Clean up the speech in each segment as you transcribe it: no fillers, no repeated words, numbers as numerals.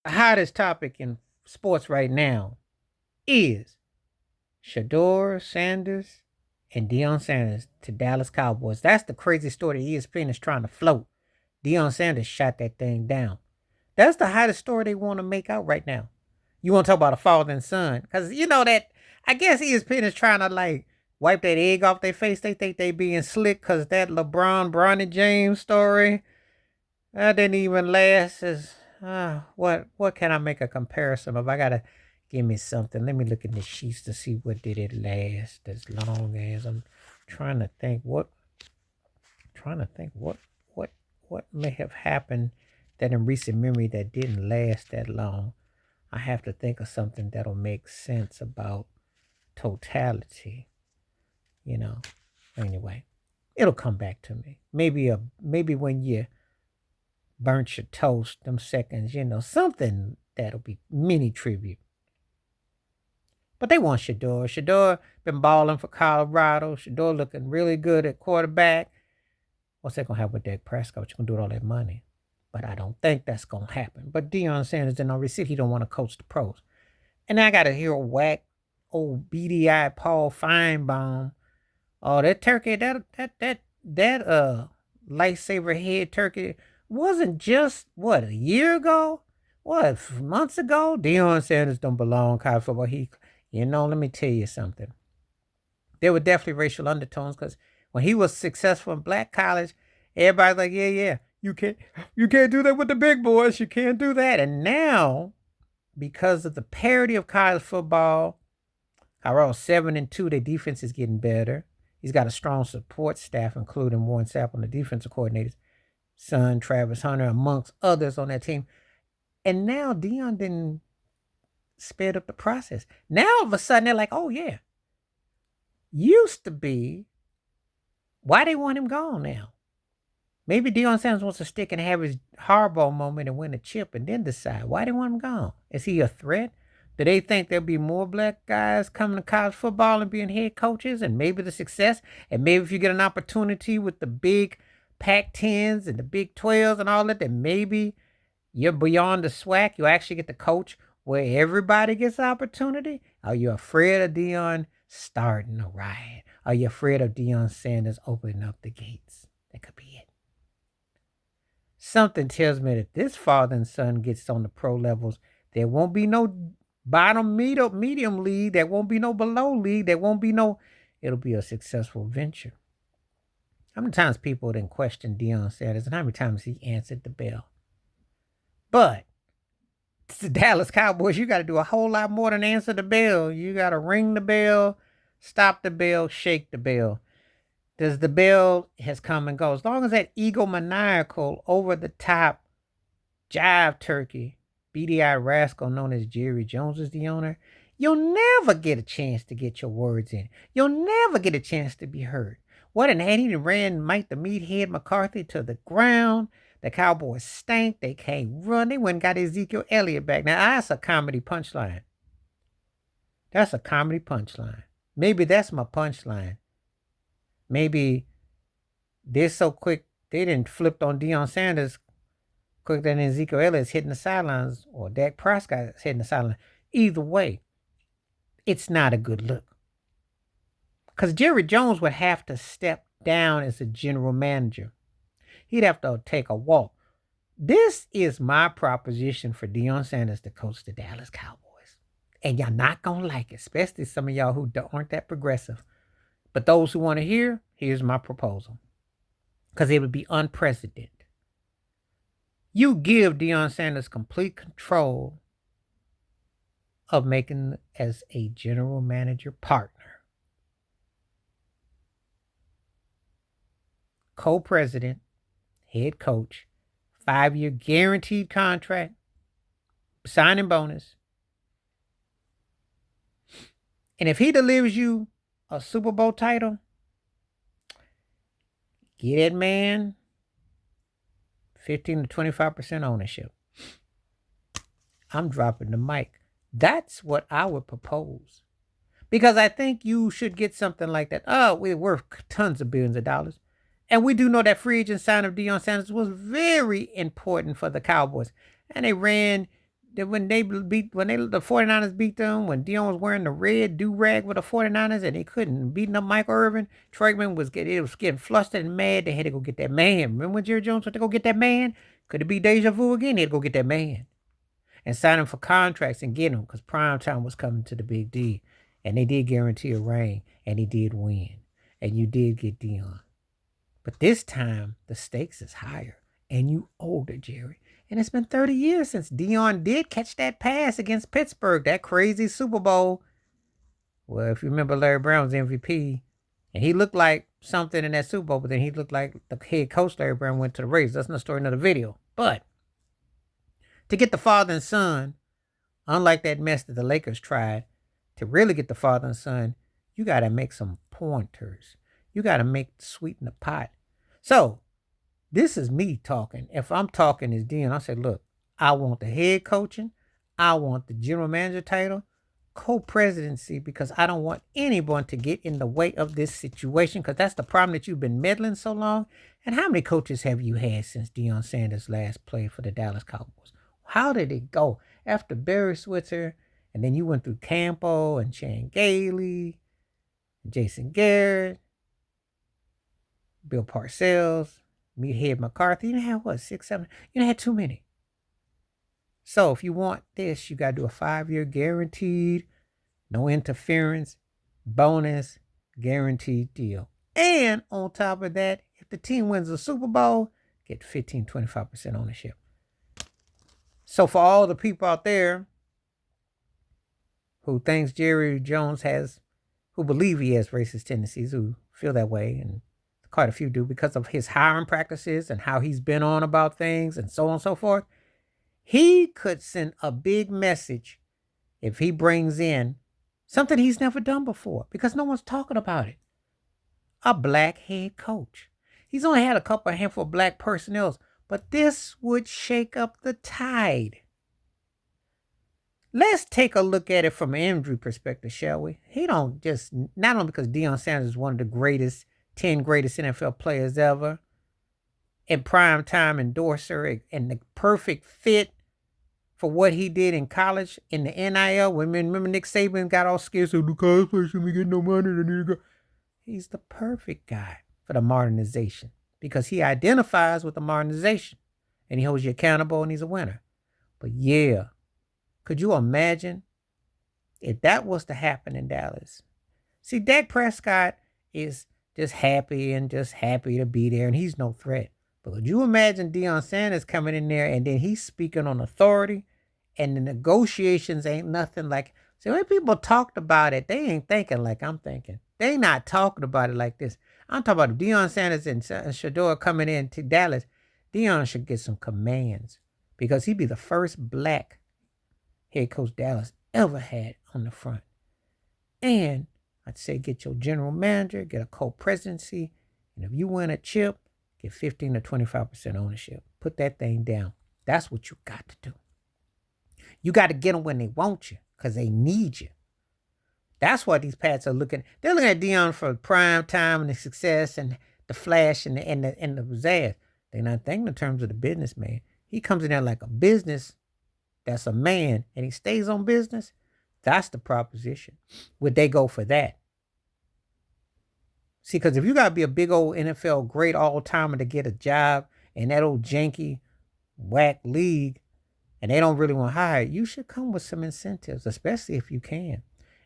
hottest topic in sports right now is Sheduer Sanders and Deion Sanders to Dallas Cowboys. That's the crazy story that ESPN is trying to float. Deion Sanders shot that thing down. That's the hottest story they want to make out right now. You want to talk about a father and son? Because you know that I guess ESPN is trying to like wipe that egg off their face. They think they being slick because that Bronny James story that didn't even last. As what can I make a comparison of? I gotta give me something. Let me look in the sheets to see what did it last as long as. I'm trying to think what what may have happened that in recent memory that didn't last that long. I have to think of something that'll make sense about totality, you know. Anyway, it'll come back to me. Maybe when you burnt your toast, them seconds, something that'll be mini tribute. But they want Shador. Shador been balling for Colorado. Shador looking really good at quarterback. What's that gonna happen with Dak Prescott? You gonna do with all that money? But I don't think that's gonna happen. But Deion Sanders didn't receive. He don't want to coach the pros. And I gotta hear whack old beady eyed Paul Feinbaum. Oh, that turkey, that lightsaber head turkey wasn't just what a year ago, what months ago. Deion Sanders don't belong in college football. Let me tell you something. There were definitely racial undertones because when he was successful in black college, everybody's like, yeah, you can't do that with the big boys. You can't do that. And now, because of the parity of college football, Colorado's 7-2, their defense is getting better. He's got a strong support staff, including Warren Sapp on the defensive coordinators, son Travis Hunter, amongst others on that team. And now Deion didn't sped up the process. Now all of a sudden they're like, oh yeah, used to be, why they want him gone now? Maybe Deion Sanders wants to stick and have his hardball moment and win a chip and then decide why they want him gone. Is he a threat? Do they think there'll be more black guys coming to college football and being head coaches and maybe the success? And maybe if you get an opportunity with the big Pac-10s and the Big 12s and all that, then maybe you're beyond the SWAC. You actually get to coach where everybody gets opportunity. Are you afraid of Deion starting a riot? Are you afraid of Deion Sanders opening up the gates? That could be it. Something tells me that this father and son gets on the pro levels. There won't be no bottom medium league. There won't be no below league. It'll be a successful venture. How many times people didn't question Deion Sanders and how many times he answered the bell? But it's the Dallas Cowboys. You got to do a whole lot more than answer the bell. You got to ring the bell, stop the bell, shake the bell. Does the bell has come and go. As long as that egomaniacal, over the top jive turkey, beady-eyed rascal known as Jerry Jones is the owner, you'll never get a chance to get your words in. You'll never get a chance to be heard. What an he ran Mike the Meathead McCarthy to the ground. The Cowboys stank. They can't run. They went and got Ezekiel Elliott back. Now, that's a comedy punchline. That's a comedy punchline. Maybe that's my punchline. Maybe they're so quick, they didn't flip on Deion Sanders quicker than Ezekiel Elliott's hitting the sidelines or Dak Prescott's hitting the sidelines. Either way, it's not a good look. Because Jerry Jones would have to step down as a general manager. He'd have to take a walk. This is my proposition for Deion Sanders to coach the Dallas Cowboys. And y'all not going to like it, especially some of y'all who aren't that progressive. But those who want to hear, here's my proposal. Because it would be unprecedented. You give Deion Sanders complete control of making as a general manager partner. Co-president, head coach, 5-year guaranteed contract, signing bonus. And if he delivers you a Super Bowl title, get that man 15 to 25% ownership. I'm dropping the mic. That's what I would propose. Because I think you should get something like that. Oh, we're worth tons of billions of dollars. And we do know that free agent sign of Deion Sanders was very important for the Cowboys. And they ran That when the 49ers beat them, when Deion was wearing the red do-rag with the 49ers and they couldn't beating up Michael Irvin, Trakeman was getting flustered and mad. They had to go get that man. Remember when Jerry Jones went to go get that man? Could it be deja vu again? They had to go get that man and sign him for contracts and get him because prime time was coming to the Big D. And they did guarantee a ring, and he did win. And you did get Deion. But this time, the stakes is higher. And you older, Jerry. And it's been 30 years since Deion did catch that pass against Pittsburgh, that crazy Super Bowl. Well, if you remember, Larry Brown was MVP, and he looked like something in that Super Bowl, but then he looked like the head coach, Larry Brown, went to the Raiders. That's another story, another video. But to get the father and son, unlike that mess that the Lakers tried, to really get the father and son, you got to make some pointers. You got to sweeten the pot. So, this is me talking. If I'm talking as Deion, I say, look, I want the head coaching. I want the general manager title, co-presidency, because I don't want anyone to get in the way of this situation, because that's the problem that you've been meddling so long. And how many coaches have you had since Deion Sanders last played for the Dallas Cowboys? How did it go? After Barry Switzer, and then you went through Campo and Chan Gailey, Jason Garrett, Bill Parcells, Meathead McCarthy. You didn't have what, 6, 7? You didn't have too many. So if you want this, you got to do a 5-year guaranteed, no interference, bonus, guaranteed deal. And on top of that, if the team wins the Super Bowl, get 15-25% ownership. So for all the people out there who thinks Jerry Jones who believe he has racist tendencies, who feel that way, and quite a few do because of his hiring practices and how he's been on about things and so on and so forth, he could send a big message if he brings in something he's never done before, because no one's talking about it. A black head coach. He's only had a handful of black personnel, but this would shake up the tide. Let's take a look at it from an injury perspective, shall we? Not only because Deion Sanders is one of the 10 greatest NFL players ever, and prime time endorser, and the perfect fit for what he did in college in the NIL. Remember Nick Saban got all scared, so the college players shouldn't get no money. They need to go. He's the perfect guy for the modernization because he identifies with the modernization and he holds you accountable and he's a winner. But yeah, could you imagine if that was to happen in Dallas? See, Dak Prescott is just happy to be there, and he's no threat. But could you imagine Deion Sanders coming in there and then he's speaking on authority and the negotiations ain't nothing like... See, when people talked about it, they ain't thinking like I'm thinking. They not talking about it like this. I'm talking about Deion Sanders and Sheduer coming in to Dallas. Deion should get some commands because he'd be the first black head coach Dallas ever had on the front. And I'd say get your general manager, get a co-presidency, and if you win a chip, get 15-25% ownership. Put that thing down. That's what you got to do. You got to get them when they want you because they need you. That's what these Pats are looking. They're looking at Deion for prime time and the success and the flash and the pizzazz. They're not thinking in terms of the businessman. He comes in there like a business that's a man and he stays on business. That's the proposition. Would they go for that? See, because if you got to be a big old NFL great all-timer to get a job in that old janky, whack league, and they don't really want to hire you, should come with some incentives, especially if you can.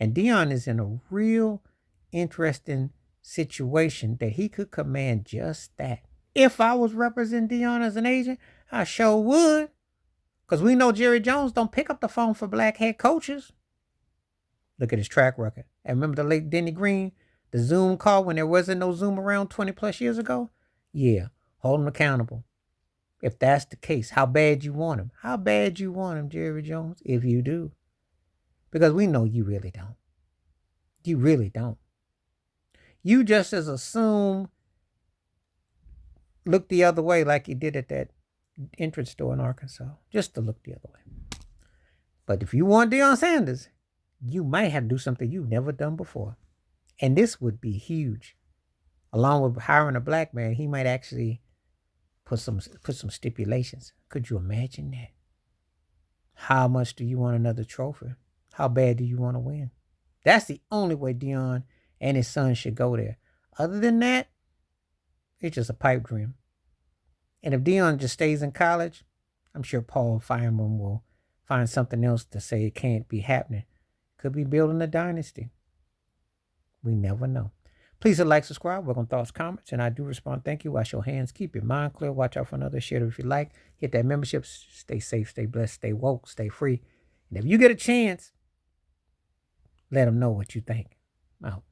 And Deion is in a real interesting situation that he could command just that. If I was representing Deion as an agent, I sure would. Because we know Jerry Jones don't pick up the phone for black head coaches. Look at his track record. And remember the late Denny Green, the Zoom call when there wasn't no Zoom around 20 plus years ago? Yeah, hold him accountable. If that's the case, how bad you want him? How bad you want him, Jerry Jones, if you do? Because we know you really don't. You really don't. You just as assume look the other way like you did at that entrance store in Arkansas. Just to look the other way. But if you want Deion Sanders, you might have to do something you've never done before. And this would be huge. Along with hiring a black man, he might actually put some stipulations. Could you imagine that? How much do you want another trophy? How bad do you want to win? That's the only way Deion and his son should go there. Other than that, it's just a pipe dream. And if Deion just stays in college, I'm sure Paul Fireman will find something else to say it can't be happening. Could be building a dynasty. We never know. Please hit like, subscribe, welcome thoughts, comments, and I do respond. Thank you. Wash your hands. Keep your mind clear. Watch out for another. Share it if you like. Hit that membership. Stay safe, stay blessed, stay woke, stay free. And if you get a chance, let them know what you think. Out.